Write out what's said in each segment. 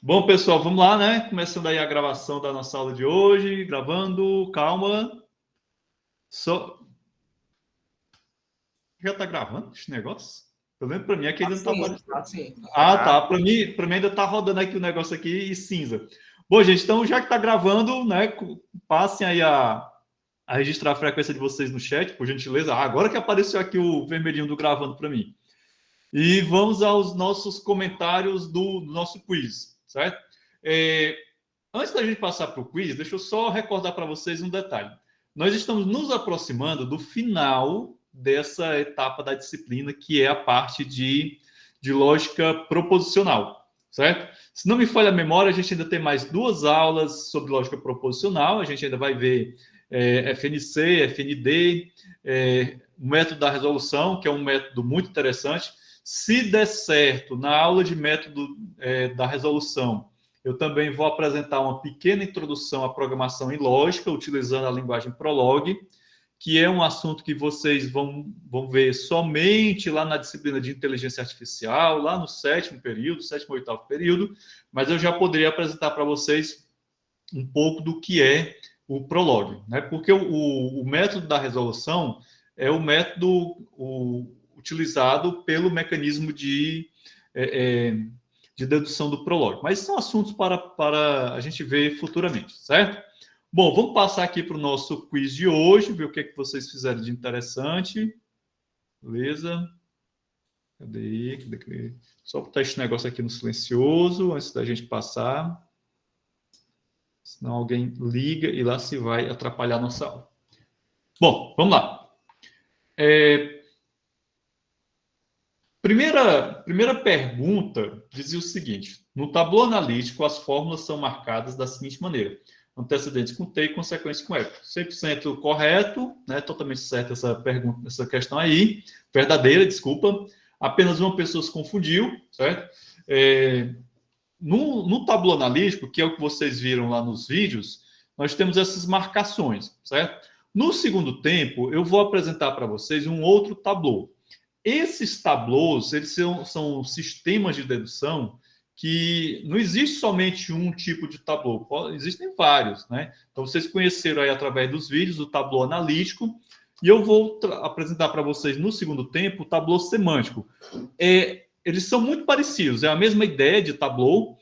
Bom, pessoal, vamos lá, né? Começando aí a gravação da nossa aula de hoje. Gravando, calma. Já tá gravando esse negócio? Pelo menos para mim aqui ainda não tá aparecendo. Sim. Ah, tá. Para mim ainda tá rodando aqui o negócio aqui e cinza. Bom, gente, então já que tá gravando, né? Passem aí a registrar a frequência de vocês no chat, por gentileza. Agora que apareceu aqui o vermelhinho do gravando para mim. E vamos aos nossos comentários do nosso quiz, certo? Antes da gente passar para o quiz, deixa eu só recordar para vocês um detalhe. Nós estamos nos aproximando do final dessa etapa da disciplina, que é a parte de lógica proposicional, certo? Se não me falha a memória, a gente ainda tem mais 2 aulas sobre lógica proposicional, a gente ainda vai ver FNC, FND, o método da resolução, que é um método muito interessante. Se der certo na aula de método da resolução, eu também vou apresentar uma pequena introdução à programação em lógica, utilizando a linguagem Prolog, que é um assunto que vocês vão ver somente lá na disciplina de inteligência artificial, lá no 7º período, 7º ou 8º período, mas eu já poderia apresentar para vocês um pouco do que é o Prolog, né? Porque o método da resolução é o método utilizado pelo mecanismo de dedução do Prolog. Mas são assuntos para a gente ver futuramente, certo? Bom, vamos passar aqui para o nosso quiz de hoje, ver o que vocês fizeram de interessante. Beleza? Cadê? Só botar esse negócio aqui no silencioso, antes da gente passar. Senão alguém liga e lá se vai atrapalhar a nossa aula. Bom, vamos lá. Primeira pergunta dizia o seguinte: no tabuleiro analítico, as fórmulas são marcadas da seguinte maneira: antecedentes com T e consequência com F. 100% correto, né? Totalmente certa essa questão aí. Verdadeira, desculpa. Apenas uma pessoa se confundiu, certo? No tabuleiro analítico, que é o que vocês viram lá nos vídeos, nós temos essas marcações, certo? No segundo tempo, eu vou apresentar para vocês um outro tabuleiro. Esses tableaus, eles são sistemas de dedução que não existe somente um tipo de tabuleau, existem vários, né? Então, vocês conheceram aí através dos vídeos o tabuleau analítico, e eu vou apresentar para vocês no segundo tempo o tabuleau semântico. Eles são muito parecidos, é a mesma ideia de tabuleau,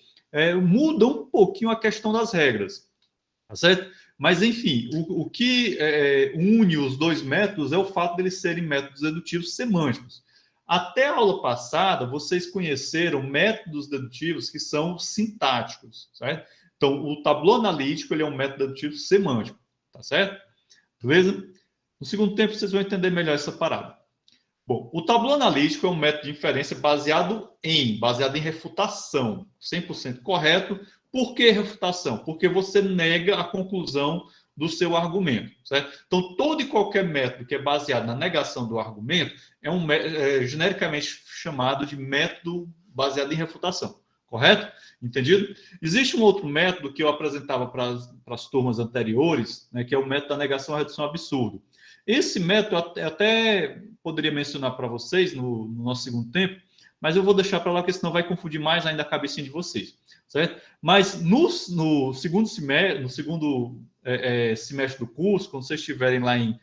muda um pouquinho a questão das regras, tá certo? Mas, enfim, o que une os dois métodos é o fato de eles serem métodos dedutivos semânticos. Até a aula passada, vocês conheceram métodos dedutivos que são sintáticos, certo? Então, o tabuleau analítico ele é um método dedutivo semântico, tá certo? Beleza? No segundo tempo, vocês vão entender melhor essa parada. Bom, o tabuleau analítico é um método de inferência baseado em refutação, 100% correto. Por que refutação? Porque você nega a conclusão do seu argumento, certo? Então, todo e qualquer método que é baseado na negação do argumento é genericamente chamado de método baseado em refutação, correto? Entendido? Existe um outro método que eu apresentava para as turmas anteriores, né, que é o método da negação à redução absurda. Esse método até poderia mencionar para vocês no nosso segundo tempo, mas eu vou deixar para lá, porque senão vai confundir mais ainda a cabecinha de vocês, certo? Mas no segundo semestre, semestre do curso, quando vocês estiverem lá em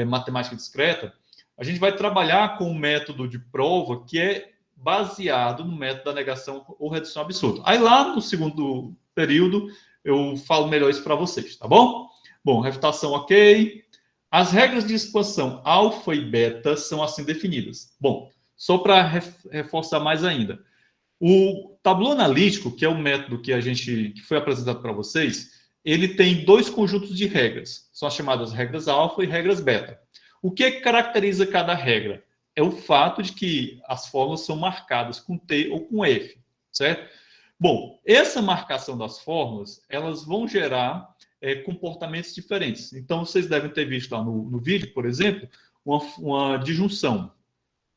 matemática discreta, a gente vai trabalhar com um método de prova que é baseado no método da negação ou redução absurda. Aí lá no segundo período eu falo melhor isso para vocês, tá bom? Bom, refutação ok. As regras de expansão alfa e beta são assim definidas. Bom, só para reforçar mais ainda. O tabuleau analítico, que é o método que foi apresentado para vocês, ele tem 2 conjuntos de regras. São as chamadas regras alfa e regras beta. O que caracteriza cada regra? É o fato de que as fórmulas são marcadas com T ou com F, certo? Bom, essa marcação das fórmulas, elas vão gerar comportamentos diferentes. Então, vocês devem ter visto lá no vídeo, por exemplo, uma disjunção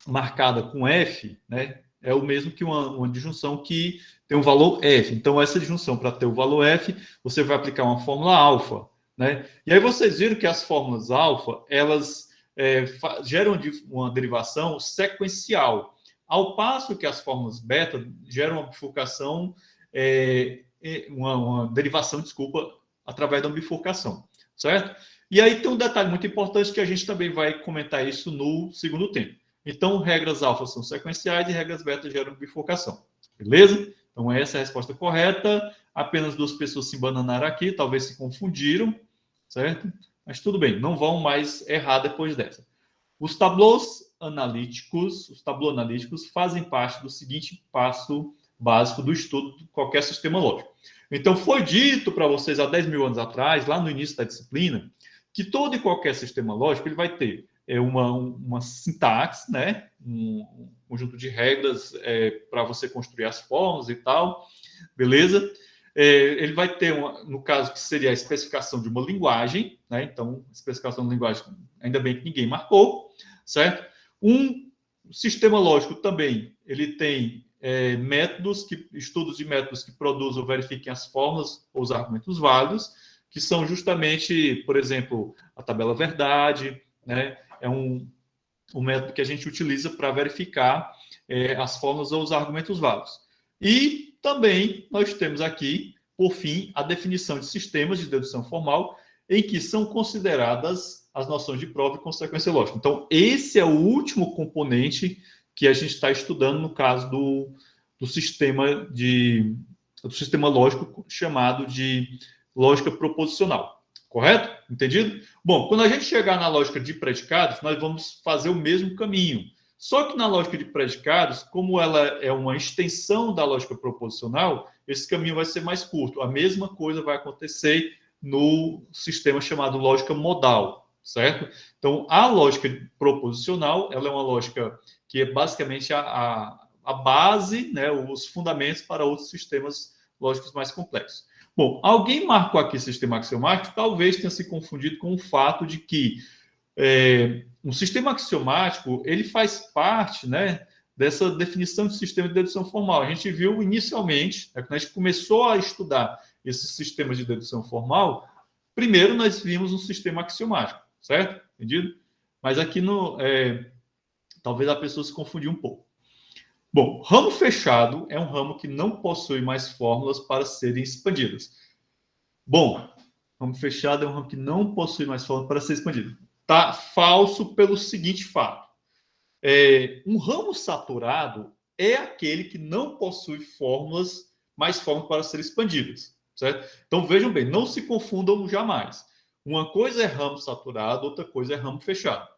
marcada com F, né? É o mesmo que uma disjunção que tem um valor F. Então, essa disjunção, para ter o valor F, você vai aplicar uma fórmula alfa, né? E aí vocês viram que as fórmulas alfa, elas geram uma derivação sequencial, ao passo que as fórmulas beta geram uma bifurcação uma derivação, desculpa, através da bifurcação, certo? E aí tem um detalhe muito importante que a gente também vai comentar isso no segundo tempo. Então, regras alfa são sequenciais e regras beta geram bifurcação, beleza? Então, essa é a resposta correta. Apenas 2 pessoas se embananaram aqui, talvez se confundiram, certo? Mas tudo bem, não vão mais errar depois dessa. Os tableaus analíticos fazem parte do seguinte passo básico do estudo de qualquer sistema lógico. Então, foi dito para vocês há 10 mil anos atrás, lá no início da disciplina, que todo e qualquer sistema lógico ele vai ter uma sintaxe, né? Um conjunto de regras para você construir as fórmulas e tal, beleza? Ele vai ter, no caso, que seria a especificação de uma linguagem, né? Então, especificação de linguagem, ainda bem que ninguém marcou, certo? Um sistema lógico também, ele tem estudos de métodos que produzem ou verifiquem as fórmulas ou os argumentos válidos, que são justamente, por exemplo, a tabela verdade, né? É um método que a gente utiliza para verificar as fórmulas ou os argumentos válidos. E também nós temos aqui, por fim, a definição de sistemas de dedução formal em que são consideradas as noções de prova e consequência lógica. Então, esse é o último componente que a gente está estudando no caso do sistema lógico chamado de lógica proposicional. Correto? Entendido? Bom, quando a gente chegar na lógica de predicados, nós vamos fazer o mesmo caminho. Só que na lógica de predicados, como ela é uma extensão da lógica proposicional, esse caminho vai ser mais curto. A mesma coisa vai acontecer no sistema chamado lógica modal, certo? Então, a lógica proposicional, ela é uma lógica que é basicamente a base, né, os fundamentos para outros sistemas lógicos mais complexos. Bom, alguém marcou aqui sistema axiomático, talvez tenha se confundido com o fato de que um sistema axiomático ele faz parte, né, dessa definição de sistema de dedução formal. A gente viu inicialmente, quando a gente começou a estudar esses sistemas de dedução formal, primeiro nós vimos um sistema axiomático, certo? Entendido? Mas aqui talvez a pessoa se confundiu um pouco. Bom, ramo fechado é um ramo que não possui mais fórmulas para serem expandidas. Bom, ramo fechado é um ramo que não possui mais fórmulas para ser expandido. Tá falso pelo seguinte fato. Um ramo saturado é aquele que não possui mais fórmulas para serem expandidas, certo? Então, vejam bem, não se confundam jamais. Uma coisa é ramo saturado, outra coisa é ramo fechado.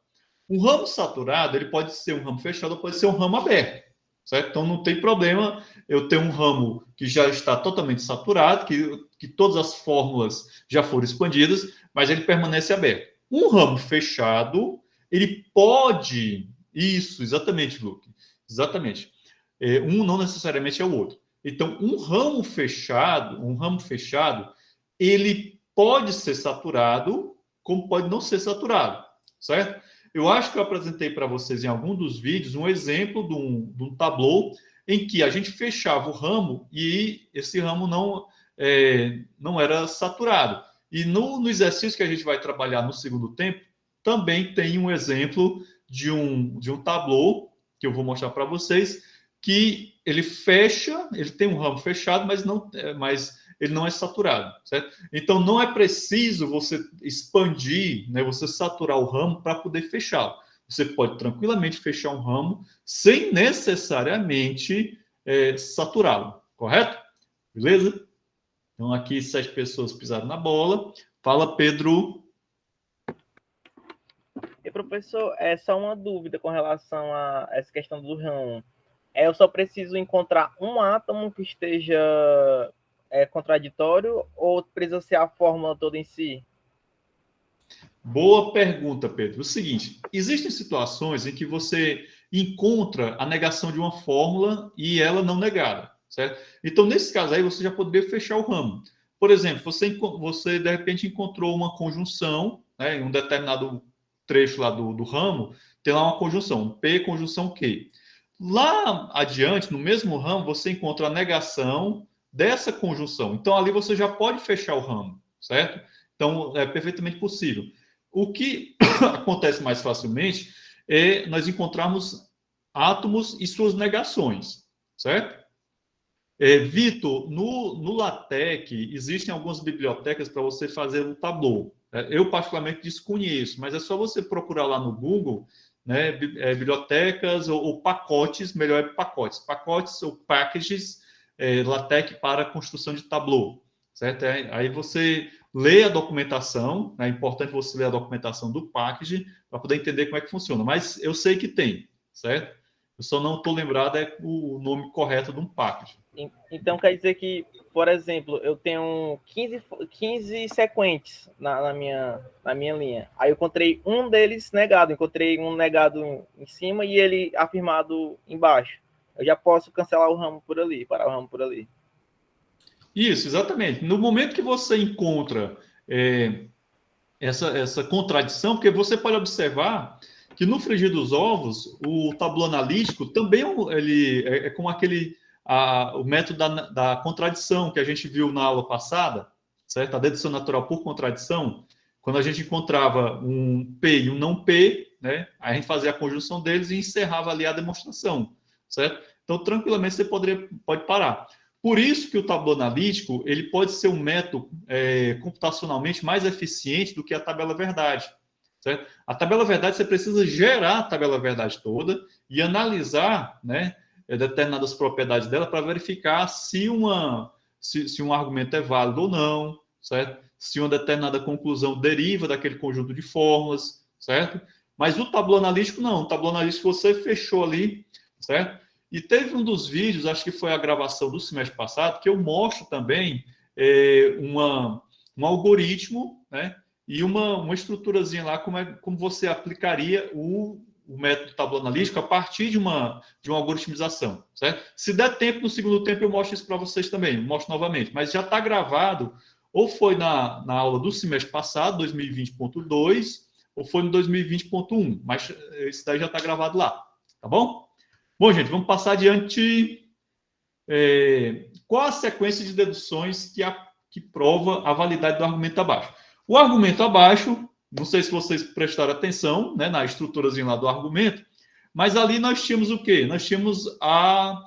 Um ramo saturado, ele pode ser um ramo fechado ou pode ser um ramo aberto. Certo? Então, não tem problema eu ter um ramo que já está totalmente saturado, que todas as fórmulas já foram expandidas, mas ele permanece aberto. Um ramo fechado, ele pode... Isso, exatamente, Luke. Exatamente. Um não necessariamente é o outro. Então, um ramo fechado, ele pode ser saturado, como pode não ser saturado, certo? Eu acho que eu apresentei para vocês em algum dos vídeos um exemplo de um tableau em que a gente fechava o ramo e esse ramo não era saturado. E no exercício que a gente vai trabalhar no segundo tempo, também tem um exemplo de um tableau que eu vou mostrar para vocês, que ele fecha, ele tem um ramo fechado, mas ele não é saturado, certo? Então, não é preciso você expandir, né, você saturar o ramo para poder fechá-lo. Você pode tranquilamente fechar um ramo sem necessariamente saturá-lo, correto? Beleza? Então, aqui 7 pessoas pisaram na bola. Fala, Pedro. E, professor, é só uma dúvida com relação a essa questão do ramo. Eu só preciso encontrar um átomo que esteja contraditório ou precisa ser a fórmula toda em si? Boa pergunta, Pedro. O seguinte, existem situações em que você encontra a negação de uma fórmula e ela não negada, certo? Então, nesse caso aí, você já poderia fechar o ramo. Por exemplo, você de repente encontrou uma conjunção, né, em um determinado trecho lá do ramo, tem lá uma conjunção, P conjunção Q. Lá adiante, no mesmo ramo, você encontra a negação dessa conjunção. Então, ali você já pode fechar o ramo, certo? Então, é perfeitamente possível. O que acontece mais facilmente é nós encontrarmos átomos e suas negações, certo? Vitor, no LaTeX existem algumas bibliotecas para você fazer um Tableau. Eu particularmente desconheço, mas é só você procurar lá no Google, né, bibliotecas ou pacotes, melhor é pacotes ou packages LaTeX para construção de Tableau, certo? Aí você lê a documentação, né, é importante você ler a documentação do package para poder entender como é que funciona, mas eu sei que tem, certo? Eu só não estou lembrado o nome correto de um package. Então quer dizer que, por exemplo, eu tenho 15 sequentes na minha linha. Aí eu encontrei um deles negado, encontrei um negado em cima e ele afirmado embaixo. Eu já posso cancelar o ramo por ali, parar o ramo por ali. Isso, exatamente. No momento que você encontra essa contradição, porque você pode observar que no frigir dos ovos, o tabuleiro analítico também ele é como o método da contradição que a gente viu na aula passada, certo? A dedução natural por contradição, quando a gente encontrava um P e um não P, né? Aí a gente fazia a conjunção deles e encerrava ali a demonstração, certo? Então, tranquilamente, você pode parar. Por isso que o tabuleiro analítico ele pode ser um método computacionalmente mais eficiente do que a tabela verdade. Certo? A tabela verdade, você precisa gerar a tabela verdade toda e analisar, né, determinadas propriedades dela para verificar se um argumento é válido ou não, certo? Se uma determinada conclusão deriva daquele conjunto de fórmulas, certo? Mas o tabuleiro analítico não. O tabuleiro analítico você fechou ali, certo? E teve um dos vídeos, acho que foi a gravação do semestre passado, que eu mostro também um algoritmo, né? E uma estruturazinha lá, como você aplicaria o método tabuleiro analítico a partir de uma algoritmização, certo? Se der tempo, no segundo tempo, eu mostro isso para vocês também, mostro novamente, mas já está gravado, ou foi na aula do semestre passado, 2020.2, ou foi no 2020.1, mas esse daí já está gravado lá, tá bom? Bom, gente, vamos passar adiante. Qual a sequência de deduções que prova a validade do argumento abaixo? O argumento abaixo, não sei se vocês prestaram atenção, né, na estruturazinha lá do argumento, mas ali nós tínhamos o quê? Nós tínhamos a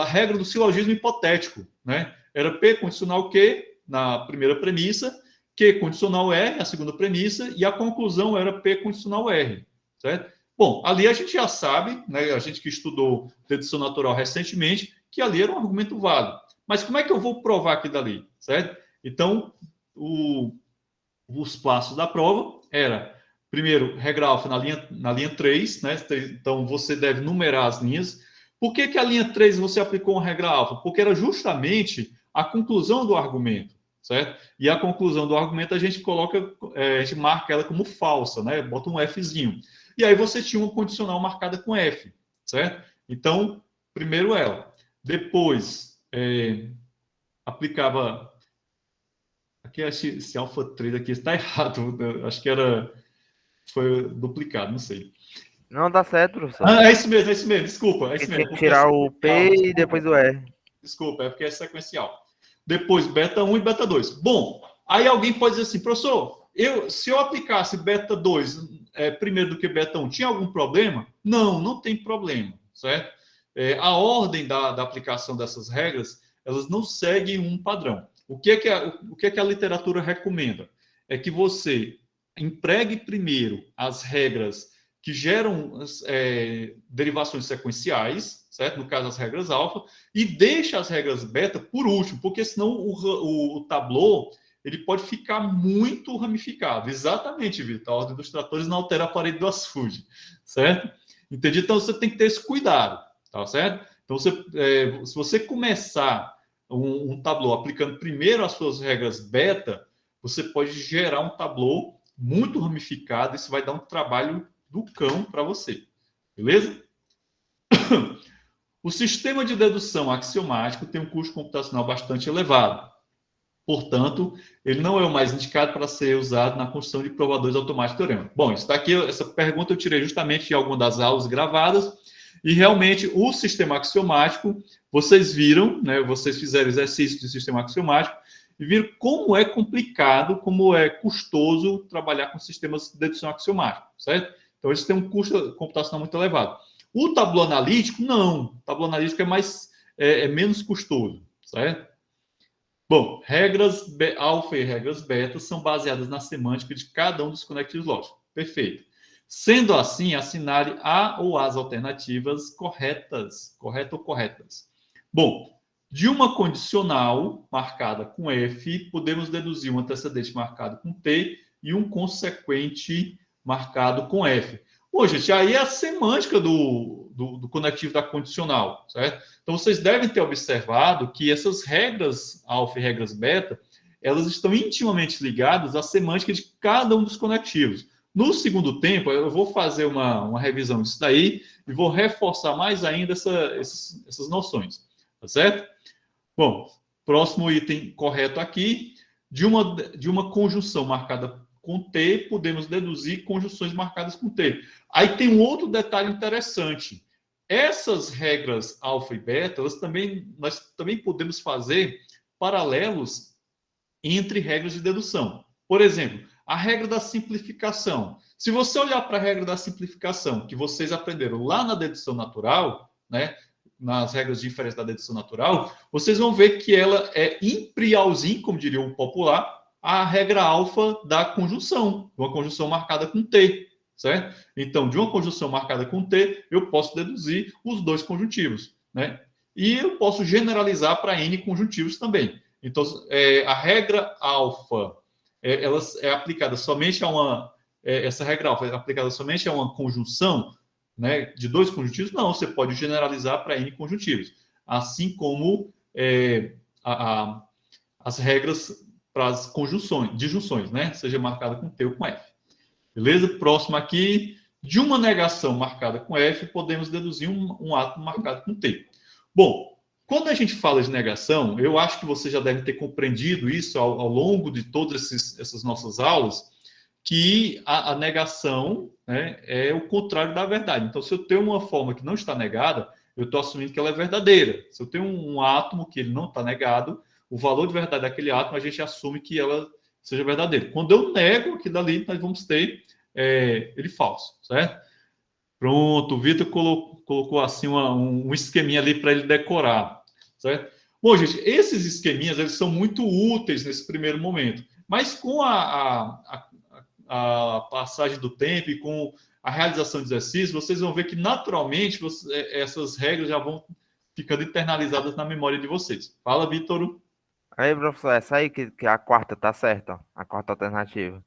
regra do silogismo hipotético, né? Era P condicional Q na primeira premissa, Q condicional R, a segunda premissa, e a conclusão era P condicional R, certo? Bom, ali a gente já sabe, né, a gente que estudou dedução natural recentemente, que ali era um argumento válido. Mas como é que eu vou provar aqui dali, certo? Então, os passos da prova era, primeiro, regra alfa na linha 3, né? Então, você deve numerar as linhas. Por que a linha 3 você aplicou uma regra alfa? Porque era justamente a conclusão do argumento, certo? E a conclusão do argumento a gente a gente marca ela como falsa, né? Bota um Fzinho. E aí você tinha uma condicional marcada com F, certo? Então, primeiro ela. Depois, aplicava... Aqui, esse alfa 3 aqui está errado. Acho que foi duplicado, não sei. Não dá certo, professor. É isso mesmo, desculpa. É isso mesmo. Tirar o P e depois o R. Desculpa, é porque é sequencial. Depois, beta 1 e beta 2. Bom, aí alguém pode dizer assim, professor, se eu aplicasse beta 2 primeiro do que beta 1, tinha algum problema? Não, não tem problema, certo? A ordem da aplicação dessas regras, elas não seguem um padrão. O que é que a literatura recomenda? É que você empregue primeiro as regras que geram derivações sequenciais, certo? No caso, as regras alfa, e deixa as regras beta por último, porque senão o Tableau ele pode ficar muito ramificado. Exatamente, Vitor. A ordem dos tratores não altera a parede do açude, certo? Entendi? Então, você tem que ter esse cuidado, tá certo? Então, se você começar um Tableau aplicando primeiro as suas regras beta, você pode gerar um Tableau muito ramificado, isso vai dar um trabalho do cão para você, beleza? O sistema de dedução axiomático tem um custo computacional bastante elevado. Portanto, ele não é o mais indicado para ser usado na construção de provadores automáticos de teorema. Bom, isso daqui, essa pergunta eu tirei justamente de alguma das aulas gravadas, e realmente o sistema axiomático, vocês viram, né, vocês fizeram exercício de sistema axiomático, e viram como é complicado, como é custoso trabalhar com sistemas de dedução axiomática, certo? Então, eles têm um custo computacional muito elevado. O tabuleiro analítico, não. O tabuleiro analítico é mais é menos custoso, certo? Bom, regras alfa e regras beta são baseadas na semântica de cada um dos conectivos lógicos. Perfeito. Sendo assim, assinale a ou as alternativas corretas, correta ou corretas. Bom, de uma condicional marcada com F, podemos deduzir um antecedente marcado com T e um consequente marcado com F. Bom, gente, aí é a semântica do conectivo da condicional, certo? Então, vocês devem ter observado que essas regras alfa e regras beta, elas estão intimamente ligadas à semântica de cada um dos conectivos. No segundo tempo, eu vou fazer uma revisão disso daí e vou reforçar mais ainda essas noções, tá certo? Bom, próximo item correto aqui, de uma conjunção marcada com T, podemos deduzir conjunções marcadas com T. Aí tem um outro detalhe interessante. Essas regras alfa e beta, nós também podemos fazer paralelos entre regras de dedução. Por exemplo, a regra da simplificação. Se você olhar para a regra da simplificação que vocês aprenderam lá na dedução natural, né, nas regras de inferência da dedução natural, vocês vão ver que ela é imperialzinho, como diria o popular, a regra alfa da conjunção, uma conjunção marcada com T, certo? Então, de uma conjunção marcada com T, eu posso deduzir os dois conjuntivos, né? E eu posso generalizar para N conjuntivos também. Então, a regra alfa, ela é aplicada somente a uma... essa regra alfa é aplicada somente a uma conjunção, né, de dois conjuntivos? Não, você pode generalizar para N conjuntivos. Assim como as regras para as conjunções, disjunções, né? Seja marcada com T ou com F. Beleza? Próximo aqui, de uma negação marcada com F, podemos deduzir um átomo marcado com T. Bom, quando a gente fala de negação, eu acho que você já deve ter compreendido isso ao longo de todas essas nossas aulas, que a negação, né, é o contrário da verdade. Então, se eu tenho uma forma que não está negada, eu estou assumindo que ela é verdadeira. Se eu tenho um átomo que ele não está negado, o valor de verdade daquele átomo, a gente assume que ela seja verdadeira. Quando eu nego aquilo dali, nós vamos ter ele falso, certo? Pronto, o Vitor colocou assim um esqueminha ali para ele decorar, certo? Bom, gente, esses esqueminhas, eles são muito úteis nesse primeiro momento, mas com a passagem do tempo e com a realização de exercícios, vocês vão ver que naturalmente essas regras já vão ficando internalizadas na memória de vocês. Fala, Vitor. Aí, professor, essa aí que a quarta tá certa, a quarta alternativa.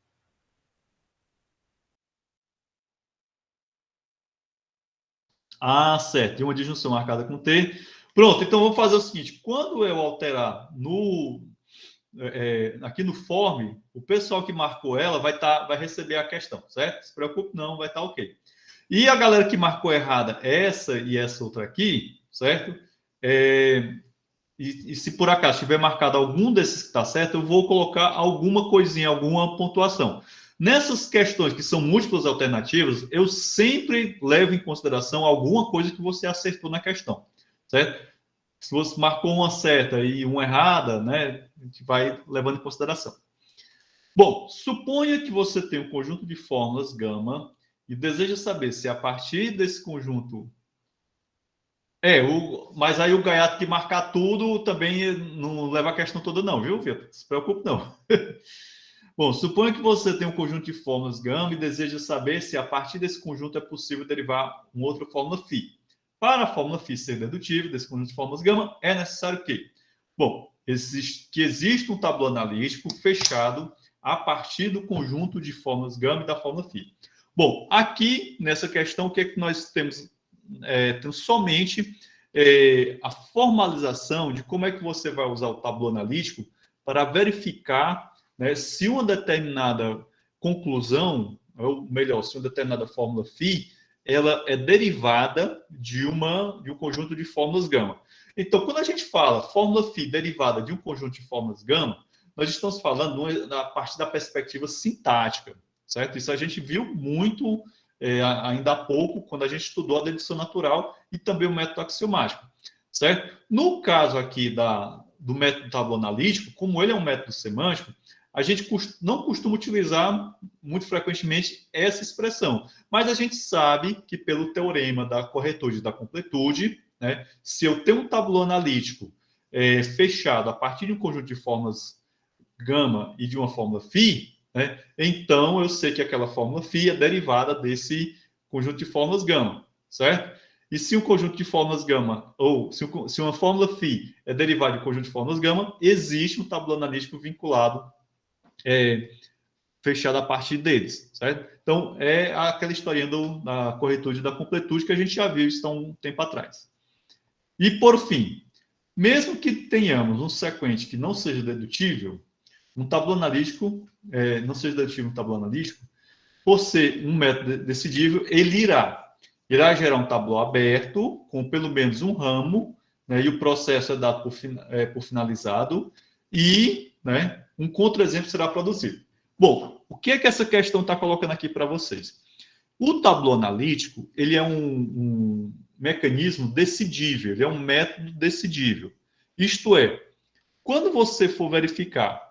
Ah, certo. Tem uma disjunção marcada com T. Pronto, então vamos fazer o seguinte. Quando eu alterar aqui no form, o pessoal que marcou ela vai receber a questão, certo? Não se preocupe não, vai estar ok. E a galera que marcou errada essa e essa outra aqui, certo? E se por acaso tiver marcado algum desses que está certo, eu vou colocar alguma coisinha, alguma pontuação. Nessas questões que são múltiplas alternativas, eu sempre levo em consideração alguma coisa que você acertou na questão, certo? Se você marcou uma certa e uma errada, né, a gente vai levando em consideração. Bom, suponha que você tem um conjunto de fórmulas gama e deseja saber se a partir desse conjunto... mas aí o gaiato que marcar tudo também não leva a questão toda não, viu, Vitor? Não se preocupe não. Bom, suponha que você tem um conjunto de fórmulas gama e deseja saber se a partir desse conjunto é possível derivar uma outra fórmula φ. Para a fórmula φ ser dedutível desse conjunto de fórmulas gama, é necessário que? Bom, existe um tablô analítico fechado a partir do conjunto de fórmulas gama e da fórmula φ. Bom, aqui nessa questão, o que é que nós temos? Temos somente a formalização de como é que você vai usar o tablô analítico para verificar, né, se uma determinada conclusão, ou melhor, se uma determinada fórmula φ, ela é derivada de um conjunto de fórmulas gama. Então, quando a gente fala fórmula φ derivada de um conjunto de fórmulas gama, nós estamos falando a partir da perspectiva sintática, certo? Isso a gente viu muito ainda há pouco, quando a gente estudou a dedução natural e também o método axiomático, certo? No caso aqui do método tablô analítico, como ele é um método semântico, a gente não costuma utilizar muito frequentemente essa expressão, mas a gente sabe que pelo teorema da corretude e da completude, né? Se eu tenho um tabuleiro analítico fechado a partir de um conjunto de fórmulas gama e de uma fórmula φ, né? Então eu sei que aquela fórmula φ é derivada desse conjunto de fórmulas gama, certo? E se um conjunto de fórmulas gama, ou se uma fórmula φ é derivada de um conjunto de fórmulas gama, existe um tabuleiro analítico vinculado, fechado a partir deles, certo? Então, é aquela historinha da corretude e da completude que a gente já viu isso há um tempo atrás. E, por fim, mesmo que tenhamos um sequente que não seja dedutível, um tabuleiro analítico, não seja dedutível um tabuleiro analítico, por ser um método decidível, ele irá gerar um tabuleiro aberto, com pelo menos um ramo, né, e o processo é dado por finalizado, e, né, um contra-exemplo será produzido. Bom, o que é que essa questão está colocando aqui para vocês? O tabuleiro analítico, ele é um mecanismo decidível, ele é um método decidível. Isto é, quando você for verificar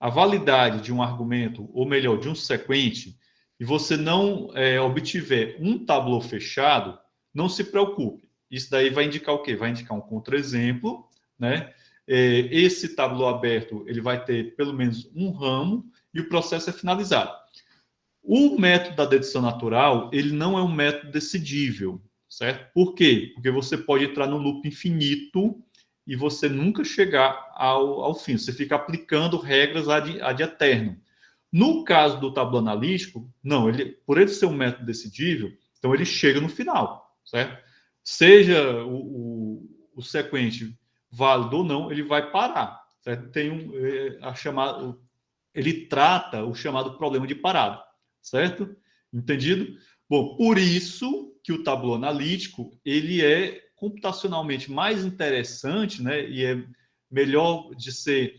a validade de um argumento, ou melhor, de um sequente, e você não obtiver um tabuleiro fechado, não se preocupe. Isso daí vai indicar o quê? Vai indicar um contra-exemplo, né? Esse tabuleiro aberto, ele vai ter pelo menos um ramo, e o processo é finalizado. O método da dedução natural, ele não é um método decidível, certo? Por quê? Porque você pode entrar no loop infinito e você nunca chegar ao fim. Você fica aplicando regras ad eterno. No caso do tabuleiro analítico, não, por ele ser um método decidível, então ele chega no final, certo? Seja o sequente válido ou não, ele vai parar, certo? Tem ele trata o chamado problema de parada, certo? Entendido? Bom, por isso que o tabuleiro analítico, ele é computacionalmente mais interessante, né, e é melhor de ser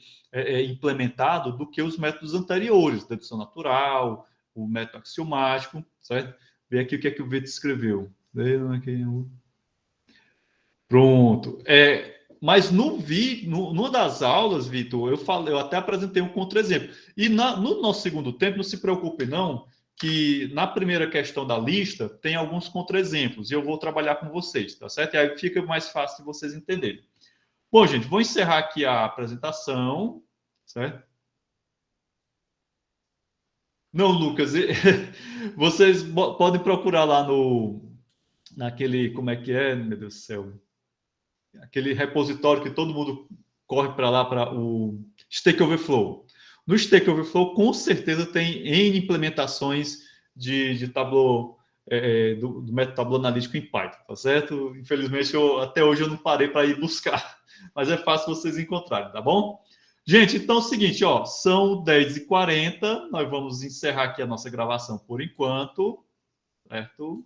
implementado do que os métodos anteriores, dedução natural, o método axiomático, certo? Vê aqui o que é que o Vitor escreveu. Pronto. Mas numa das aulas, Vitor, eu até apresentei um contra-exemplo. E no nosso segundo tempo, não se preocupe não, que na primeira questão da lista tem alguns contra-exemplos, e eu vou trabalhar com vocês, tá certo? E aí fica mais fácil de vocês entenderem. Bom, gente, vou encerrar aqui a apresentação, certo? Não, Lucas, vocês podem procurar lá naquele, como é que é, meu Deus do céu? Aquele repositório que todo mundo corre para lá, para o Stack Overflow. No Stack Overflow, com certeza, tem N implementações de Tableau, do método Tableau analítico em Python, tá certo? Infelizmente, até hoje eu não parei para ir buscar, mas é fácil vocês encontrarem, tá bom? Gente, então é o seguinte, ó, são 10h40, nós vamos encerrar aqui a nossa gravação por enquanto, certo?